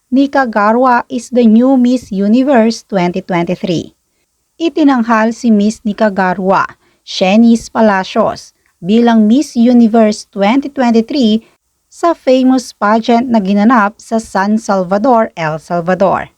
Nicaragua is the new Miss Universe 2023. Itinanghal si Miss Nicaragua, Shanice Palacios, bilang Miss Universe 2023 sa famous pageant na ginanap sa San Salvador, El Salvador.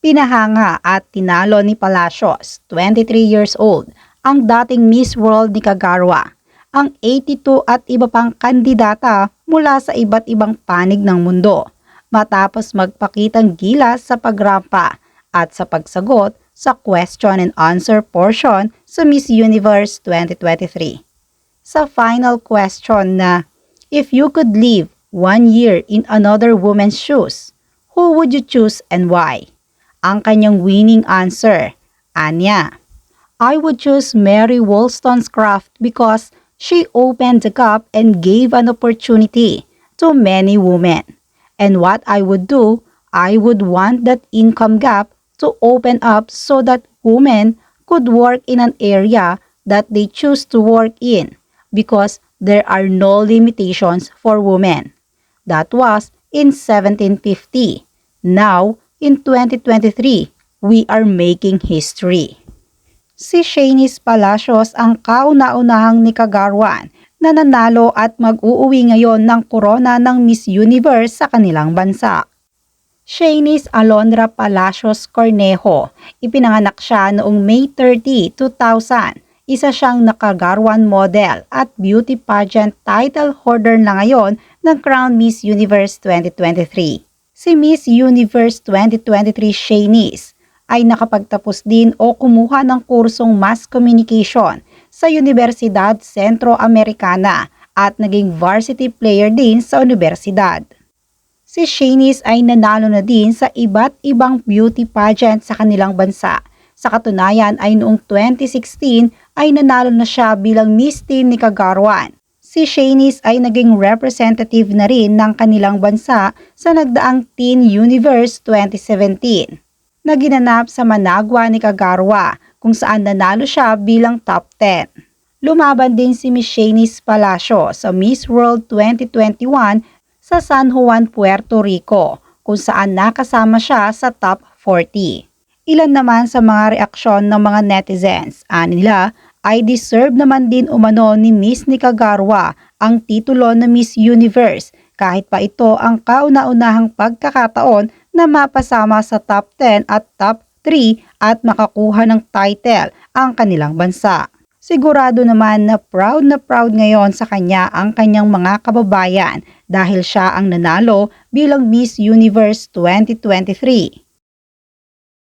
Pinahanga at tinalo ni Palacios, 23 years old, ang dating Miss World Nicaragua, ang 82 at iba pang kandidata mula sa iba't ibang panig ng mundo, matapos magpakitang gilas sa pagrampa at sa pagsagot sa question and answer portion sa Miss Universe 2023. Sa final question na, if you could live 1 year in another woman's shoes, who would you choose and why? Ang kanyang winning answer, Anya, I would choose Mary Wollstonecraft because she opened the gap and gave an opportunity to many women. And what I would do, I would want that income gap to open up so that women could work in an area that they choose to work in because there are no limitations for women. That was in 1750. Now, in 2023, we are making history. Si Shanice Palacios ang kauna-unahang Nicaraguan na nanalo at mag-uuwi ngayon ng korona ng Miss Universe sa kanilang bansa. Shanice Alondra Palacios Cornejo, ipinanganak siya noong May 30, 2000. Isa siyang Nicaraguan model at beauty pageant title holder na ngayon ng Crown Miss Universe 2023. Si Miss Universe 2023 Shanice ay nakapagtapos din o kumuha ng kursong Mass Communication sa Universidad Centroamericana at naging varsity player din sa universidad. Si Shanice ay nanalo na din sa iba't ibang beauty pageant sa kanilang bansa. Sa katunayan ay noong 2016 ay nanalo na siya bilang Miss Teen Nicaraguan. Si Shanice ay naging representative na rin ng kanilang bansa sa nagdaang Teen Universe 2017 na ginanap sa Managua, Nicaragua, kung saan nanalo siya bilang top 10. Lumaban din si Miss Shanice Palacios sa Miss World 2021 sa San Juan, Puerto Rico, kung saan nakasama siya sa top 40. Ilan naman sa mga reaksyon ng mga netizens, nila ay deserve naman din umano ni Miss Nicaragua ang titulo na Miss Universe kahit pa ito ang kauna-unahang pagkakataon na mapasama sa top 10 at top 3 at makakuha ng title ang kanilang bansa. Sigurado naman na proud ngayon sa kanya ang kanyang mga kababayan dahil siya ang nanalo bilang Miss Universe 2023.